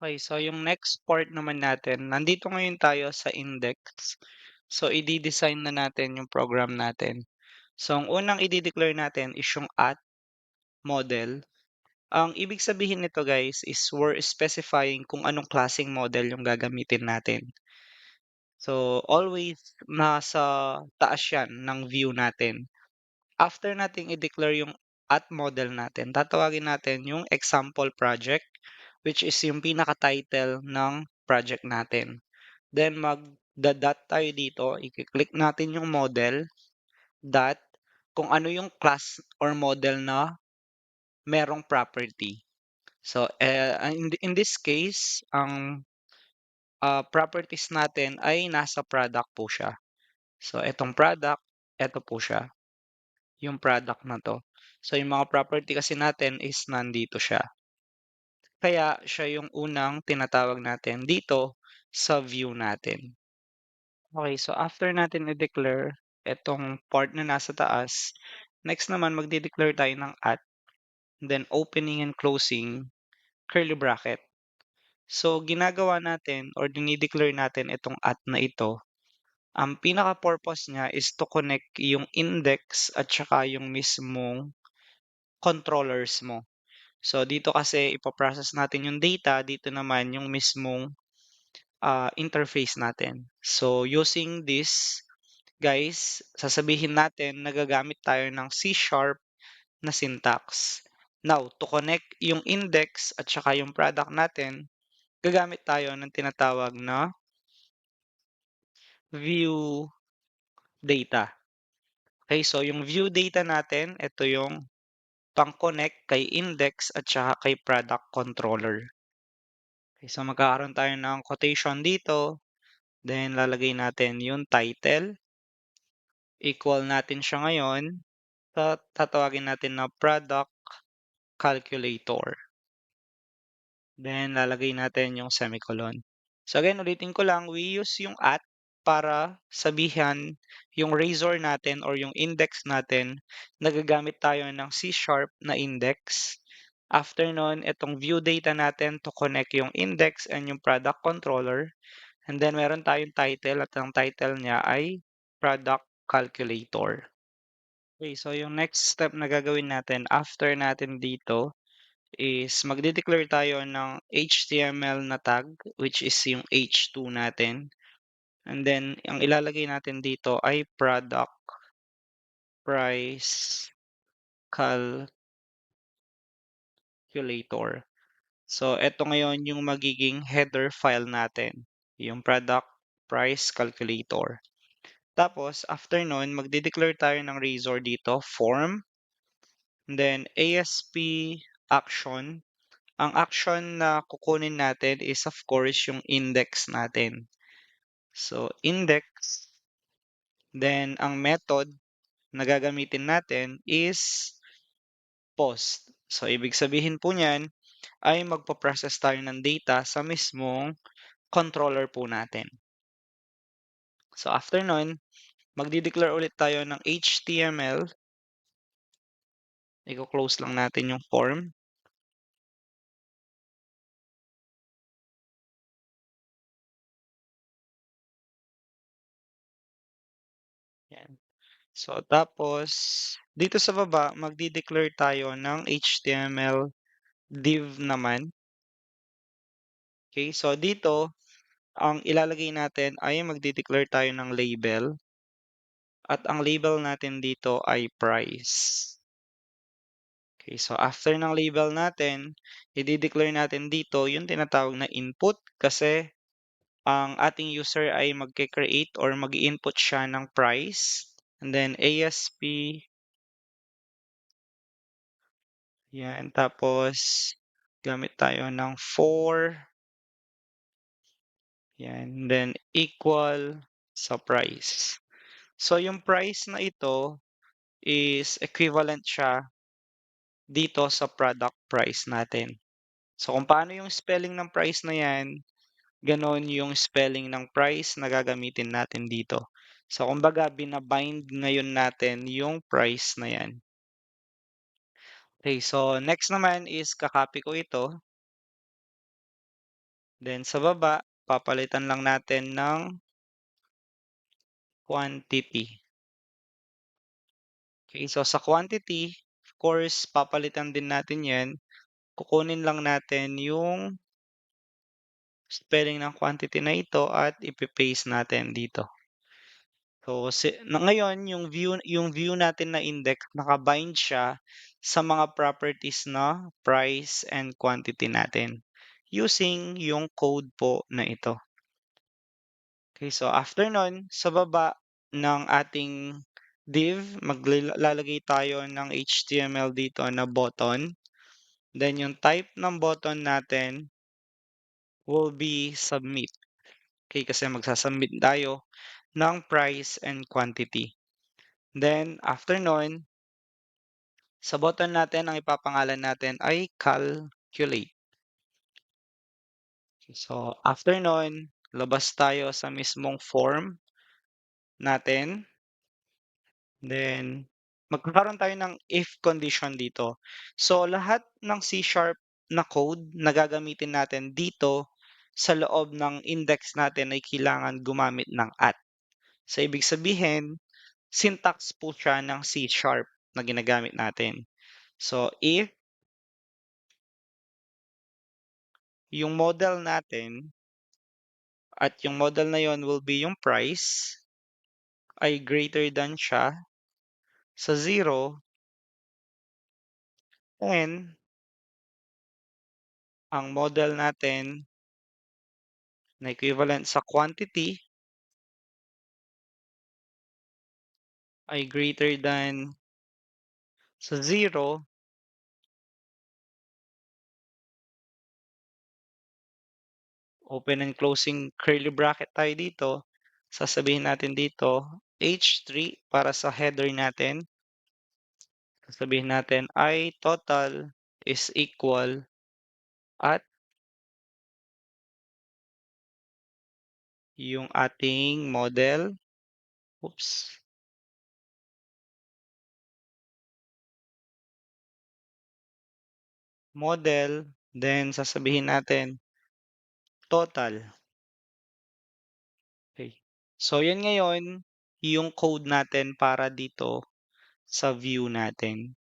Okay, so yung next part naman natin, nandito ngayon tayo sa index. So, i-de-design na natin yung program natin. So, ang unang i-de-declare natin is yung at model. Ang ibig sabihin nito guys is we're specifying kung anong klaseng model yung gagamitin natin. So, always nasa taas yan ng view natin. After nating i-declare yung at model natin, tatawagin natin yung example project, which is yung pinaka-title ng project natin. Then magda-dot tayo dito, i-click natin yung model, dot, kung ano yung class or model na merong property. So, in this case, ang properties natin ay nasa product po siya. So, itong product, eto po siya, yung product na to. So, yung mga property kasi natin is nandito siya. Kaya siya yung unang tinatawag natin dito sa view natin. Okay, so after natin i-declare itong part na nasa taas, next naman magde-declare tayo ng at, then opening and closing curly bracket. So ginagawa natin or dinideclare natin itong at na ito, ang pinaka-purpose niya is to connect yung index at saka yung mismong controllers mo. So dito kasi ipo-process natin yung data, dito naman yung mismong interface natin. So using this, guys, sasabihin natin nagagamit tayo ng C# na syntax. Now, to connect yung index at saka yung product natin, gagamit tayo ng tinatawag na view data. Okay, so yung view data natin, ito yung pang-connect kay index at saka kay product controller. Okay, so magkakaroon tayo ng quotation dito, then lalagay natin yung title, equal natin siya ngayon, tatawagin natin na product calculator. Then lalagay natin yung semicolon. So again, ulitin ko lang, we use yung at para sabihan yung razor natin or yung index natin, nagagamit tayo ng C# na index. After nun, itong view data natin to connect yung index and yung product controller. And then meron tayong title at ang title niya ay product calculator. Okay, so yung next step na gagawin natin after natin dito is magde-declare tayo ng HTML na tag, which is yung H2 natin. And then ang ilalagay natin dito ay product price calculator. So eto ngayon yung magiging header file natin, yung product price calculator. Tapos after nun, magde-declare tayo ng razor dito, form, and then ASP action. Ang action na kukunin natin is of course yung index natin. So index, then ang method na gagamitin natin is post. So ibig sabihin po niyan ay magpo-process tayo ng data sa mismong controller po natin. So after nun, magde-declare ulit tayo ng HTML. Iko-close lang natin yung form. Yan. So tapos dito sa baba, magde-declare tayo ng HTML div naman. Okay, so dito, ang ilalagay natin ay magde-declare tayo ng label. At ang label natin dito ay price. Okay, so after ng label natin, i-declare natin dito yung tinatawag na input kasi ang ating user ay magke-create or mag-input siya ng price. And then ASP, yan. Tapos, gamit tayo ng 4, yan. Then equal sa price. So, yung price na ito is equivalent siya dito sa product price natin. So, kung paano yung spelling ng price na yan, ganon yung spelling ng price na gagamitin natin dito. So, kumbaga, binabind ngayon natin yung price na yan. Okay, so next naman is kakopy ko ito. Then sa baba, papalitan lang natin ng quantity. Okay, so sa quantity, of course, papalitan din natin 'yan. Kukunin lang natin yung spelling ng quantity na ito at ipe-paste natin dito. So, ngayon yung view natin na index naka-bind siya sa mga properties na price and quantity natin using yung code po na ito. Okay, so after nun, sa baba ng ating div, lalagay tayo ng HTML dito na button. Then yung type ng button natin will be submit. Okay, kasi magsasubmit tayo ng price and quantity. Then after nun, sa button natin ang ipapangalan natin ay calculate. So after nun, labas tayo sa mismong form natin. Then magkakaroon tayo ng if condition dito. So lahat ng C# na code na gagamitin natin dito sa loob ng index natin ay kailangan gumamit ng at. So ibig sabihin, syntax po siya ng C# na ginagamit natin. So if yung model natin at yung model na yon will be yung price ay greater than siya sa 0, and ang model natin na equivalent sa quantity ay greater than sa 0, open and closing curly bracket tayo dito, sasabihin natin dito H3 para sa header natin. Sasabihin natin ay total is equal at yung ating model, oops, model, then sasabihin natin total. Okay. So yan ngayon yung code natin para dito sa view natin.